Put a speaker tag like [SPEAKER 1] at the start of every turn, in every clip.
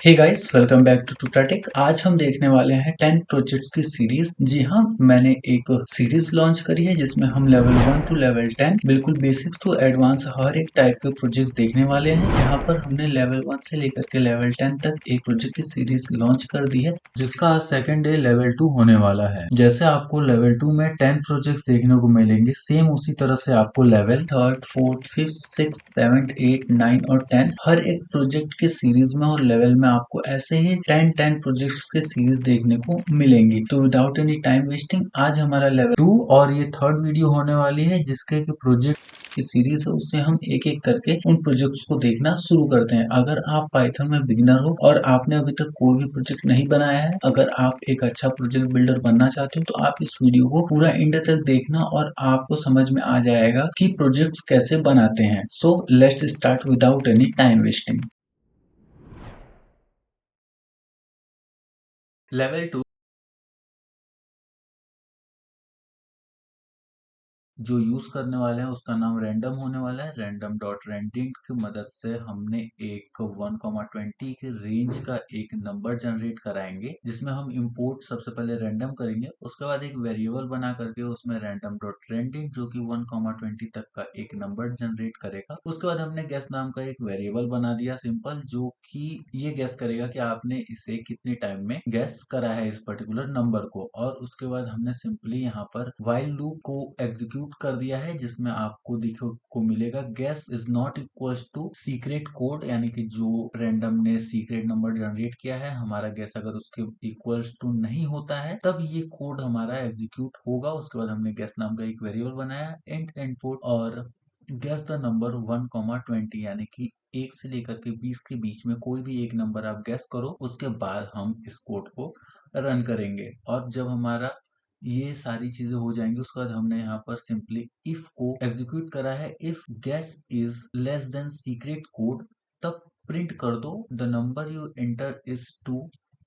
[SPEAKER 1] Hey guys, welcome back to टूटाटेक। आज हम देखने वाले हैं 10 प्रोजेक्ट्स की सीरीज। जी हाँ, मैंने एक सीरीज लॉन्च करी है जिसमें हम लेवल 1 टू लेवल 10 बिल्कुल बेसिक्स टू एडवांस हर एक टाइप के प्रोजेक्ट्स देखने वाले हैं। यहाँ पर हमने लेवल 1 से लेकर के लेवल 10 तक एक प्रोजेक्ट की सीरीज लॉन्च कर दी है, जिसका आज सेकंड डे लेवल 2 होने वाला है। जैसे आपको लेवल 2 में 10 प्रोजेक्ट्स देखने को मिलेंगे, सेम उसी तरह से आपको level 3rd 4th 5th 6th 7th 8th 9 और 10 हर एक प्रोजेक्ट के सीरीज में और लेवल में आपको ऐसे ही 10 प्रोजेक्ट्स के सीरीज देखने को मिलेंगी। तो विदाउट एनी टाइम वेस्टिंग आज हमारा लेवल 2 और ये थर्ड वीडियो होने वाली है, जिसके प्रोजेक्ट की सीरीज है उससे हम एक एक करके उन प्रोजेक्ट्स को देखना शुरू करते हैं। अगर आप पाइथन में बिगिनर हो और आपने अभी तक कोई भी प्रोजेक्ट नहीं बनाया है, अगर आप एक अच्छा प्रोजेक्ट बिल्डर बनना चाहते हो, तो आप इस वीडियो को पूरा एंड तक देखना और आपको समझ में आ जाएगा कि प्रोजेक्ट्स कैसे बनाते हैं। So let's start without any time wasting. Level 2 जो यूज करने वाले हैं उसका नाम रैंडम होने वाला है। रैंडम डॉट रेंडिंग की मदद से हमने एक 1,20 के रेंज का एक नंबर जनरेट कराएंगे, जिसमें हम इंपोर्ट सबसे पहले रैंडम करेंगे, उसके बाद एक वेरिएबल बना करके उसमें रैंडम डॉट रेंडिंग जो कि 1,20 तक का एक नंबर जनरेट करेगा। उसके बाद हमने गेस नाम का एक वेरिएबल बना दिया सिंपल, जो कि ये गेस करेगा कि आपने इसे कितने टाइम में गेस करा है इस पर्टिकुलर नंबर को। और उसके बाद हमने सिंपली यहाँ पर व्हाइल लूप को एग्जीक्यूट कर दिया है, जिसमें आपको देखो को मिलेगा guess is not equals to secret code, यानी कि जो रैंडम ने सीक्रेट नंबर जनरेट किया है, हमारा गेस अगर उसके इक्वल्स टू नहीं होता है तब ये कोड हमारा एग्जीक्यूट होगा। उसके बाद हमने गेस नाम का एक वेरिएबल बनाया इंट इनपुट और गेस द नंबर 1,20, यानी कि 1 से लेकर के 20 के बीच में कोई भी एक नंबर आप गेस करो। उसके बाद हम इस कोड को रन करेंगे और जब हमारा ये सारी चीजें हो जाएंगी, उसके बाद हमने यहाँ पर सिंपली इफ को एग्जीक्यूट करा है। If guess is less than secret code, तब प्रिंट कर दो the number you enter is too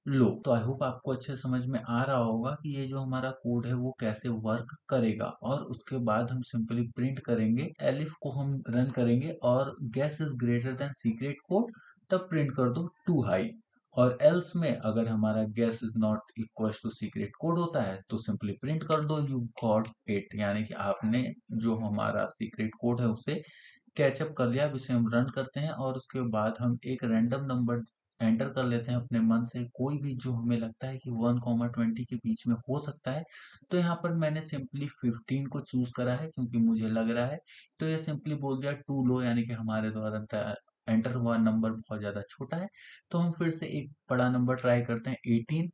[SPEAKER 1] low. तो आई होप आपको अच्छे समझ में आ रहा होगा कि ये जो हमारा कोड है वो कैसे वर्क करेगा। और उसके बाद हम सिंपली प्रिंट करेंगे, एलिफ को हम रन करेंगे और guess is greater than secret code, तब प्रिंट कर दो टू हाई। और एल्स में अगर हमारा guess is not equal to secret code होता है तो सिंपली प्रिंट कर दो यू गॉट इट, यानी कि आपने जो हमारा सीक्रेट कोड है उसे कैचअप कर लिया। अब इसे हम रन करते हैं और उसके बाद हम एक रैंडम नंबर एंटर कर लेते हैं अपने मन से, कोई भी जो हमें लगता है कि 1,20 के बीच में हो सकता है। तो यहाँ पर मैंने सिंपली 15 को चूज करा है क्योंकि मुझे लग रहा है। तो ये सिंपली बोल दिया टू लो, यानी कि हमारे द्वारा एंटर हुआ नंबर बहुत ज्यादा छोटा है। तो हम फिर से एक बड़ा नंबर ट्राई करते हैं 18,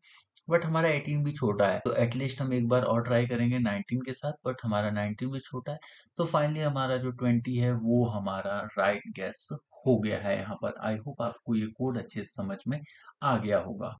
[SPEAKER 1] बट हमारा 18 भी छोटा है। तो एटलीस्ट हम एक बार और ट्राई करेंगे 19 के साथ, बट हमारा 19 भी छोटा है। तो फाइनली हमारा जो 20 है वो हमारा राइट गैस हो गया है। यहाँ पर आई होप आपको ये कोड अच्छे से समझ में आ गया होगा।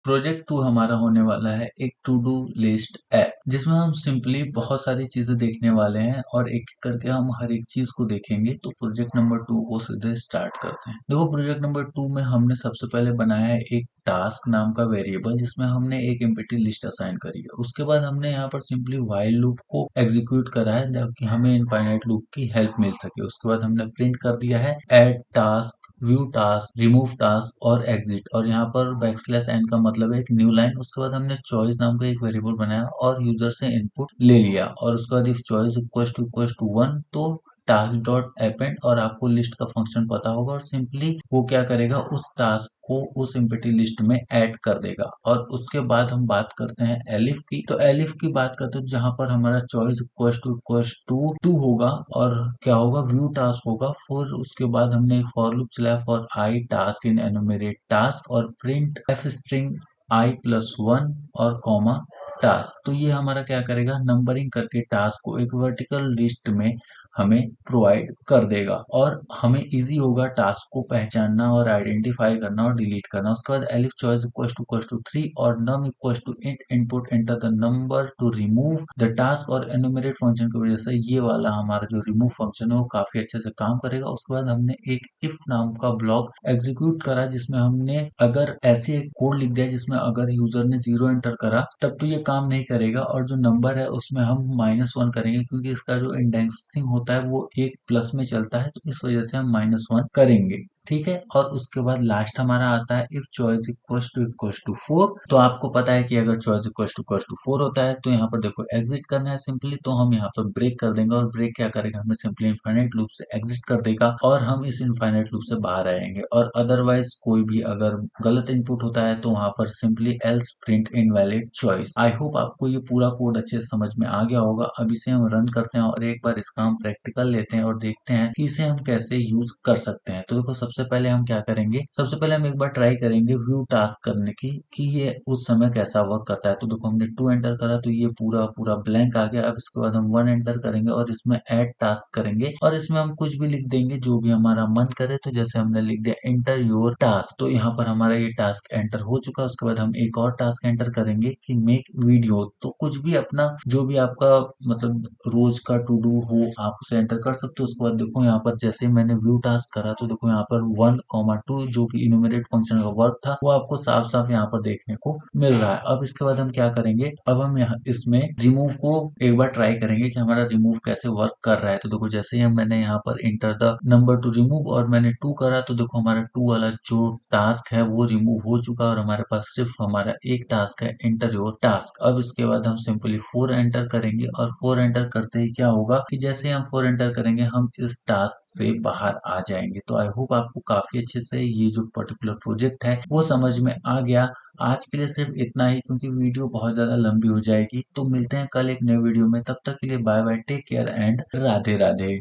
[SPEAKER 1] प्रोजेक्ट 2 हमारा होने वाला है एक टू डू लिस्ट ऐप, जिसमें हम सिंपली बहुत सारी चीजें देखने वाले हैं और एक एक करके हम हर एक चीज को देखेंगे। तो प्रोजेक्ट नंबर 2 को सीधे स्टार्ट करते हैं। देखो, प्रोजेक्ट नंबर 2 में हमने सबसे पहले बनाया है एक टास्क नाम का वेरिएबल, जिसमें हमने एक एम्प्टी लिस्ट असाइन करी है। उसके बाद हमने यहाँ पर सिंपली व्हाइल लूप को एग्जीक्यूट करा है ताकि हमें इनफाइनाइट लूप की हेल्प मिल सके। उसके बाद हमने प्रिंट कर दिया है add task, view task, remove task और एग्जिट, और यहाँ पर बैकस्लैश एन का मतलब है एक न्यू लाइन। उसके बाद हमने चॉइस नाम का एक वेरिएबल बनाया और यूजर से इनपुट ले लिया। और उसके बाद इफ चॉइस इक्वल टू 1 तो टास्क डॉट अपेंड, और आपको लिस्ट का फंक्शन पता होगा, और सिंपली वो क्या करेगा, उस टास्क को उस एम्प्टी लिस्ट में ऐड कर देगा। और उसके बाद हम बात करते हैं एलिफ की। तो एलिफ की बात करते हैं जहां पर हमारा चॉइस इक्वल टू 2 होगा और क्या होगा, व्यू टास्क होगा। फिर उसके बाद हमने एक फॉर लूप चलाया for I task in enumerate task और प्रिंट एफ स्ट्रिंग i+1 और कॉमा टास्क। तो ये हमारा क्या करेगा, नंबरिंग करके टास्क को एक वर्टिकल लिस्ट में हमें प्रोवाइड कर देगा और हमें इजी होगा टास्क को पहचानना और आइडेंटिफाई करना और डिलीट करना। उसके बाद एलिफ चॉइस इक्वल टू 3 और num equal to int input enter the number to remove the task, और एनुमरेट फंक्शन की वजह से ये वाला हमारा जो रिमूव फंक्शन है वो काफी अच्छे से काम करेगा। उसके बाद हमने एक इफ नाम का ब्लॉक एग्जीक्यूट करा, जिसमें हमने अगर ऐसे एक कोड लिख दिया जिसमें अगर यूजर ने 0 एंटर करा तब तो ये काम नहीं करेगा और जो नंबर है उसमें हम -1 करेंगे, क्योंकि इसका जो इंडेक्सिंग होता है वो एक प्लस में चलता है, तो इस वजह से हम -1 करेंगे। ठीक है, और उसके बाद लास्ट हमारा आता है इफ चॉइस इक्वल्स टू 4। तो आपको पता है कि अगर चॉइस इक्वल्स टू 4 होता है तो यहाँ पर देखो एग्जिट करना है सिंपली, तो हम यहाँ पर ब्रेक कर देंगे, और ब्रेक क्या करेगा, हमें सिंपली इनफाइनाइट लूप से एग्जिट कर देगा और हम इस इनफाइनाइट लूप से बाहर आएंगे। और अदरवाइज कोई भी अगर गलत इनपुट होता है तो वहां पर simply else print invalid choice. I hope आपको ये पूरा कोड अच्छे से समझ में आ गया होगा। अब इसे हम रन करते हैं और एक बार इसका हम प्रैक्टिकल लेते हैं और देखते हैं कि इसे हम कैसे यूज कर सकते हैं। तो देखो सबसे पहले हम क्या करेंगे, सबसे पहले हम एक बार ट्राई करेंगे व्यू टास्क करने की कि ये उस समय कैसा वर्क करता है। तो देखो हमने 2 एंटर करा तो ये पूरा पूरा ब्लैंक आ गया। अब इसके बाद हम 1 एंटर करेंगे और इसमें ऐड टास्क करेंगे और इसमें हम कुछ भी लिख देंगे जो भी हमारा मन करे। तो जैसे हमने लिख दिया एंटर योर टास्क, तो यहाँ पर हमारा ये टास्क एंटर हो चुका है। उसके बाद हम एक और टास्क एंटर करेंगे कि मेक वीडियो, तो कुछ भी अपना जो भी आपका मतलब रोज का टू डू हो आप उसे एंटर कर सकते हो। उसके बाद देखो यहाँ पर जैसे मैंने व्यू टास्क करा तो देखो यहाँ पर 1,2 जो कि इन्यूमरेट फंक्शन का वर्क था वो आपको साफ साफ यहाँ पर देखने को मिल रहा है। अब इसके बाद हम क्या करेंगे, अब हम यहाँ इसमें रिमूव को एक बार ट्राई करेंगे कि हमारा रिमूव कैसे वर्क कर रहा है। तो देखो जैसे ही मैंने यहाँ पर enter the number to remove और मैंने 2 करा तो देखो हमारा 2 वाला जो टास्क है वो रिमूव हो चुका है और हमारे पास सिर्फ हमारा एक टास्क है एंटर योर टास्क। अब इसके बाद हम सिंपली 4 एंटर करेंगे और 4 एंटर करते ही क्या होगा कि जैसे ही हम 4 एंटर करेंगे हम इस टास्क से बाहर आ जाएंगे। तो आई होप आपको काफी अच्छे से ये जो पर्टिकुलर प्रोजेक्ट है वो समझ में आ गया। आज के लिए सिर्फ इतना ही, क्योंकि वीडियो बहुत ज्यादा लंबी हो जाएगी। तो मिलते हैं कल एक नए वीडियो में, तब तक के लिए bye bye, take care and Radhe Radhe.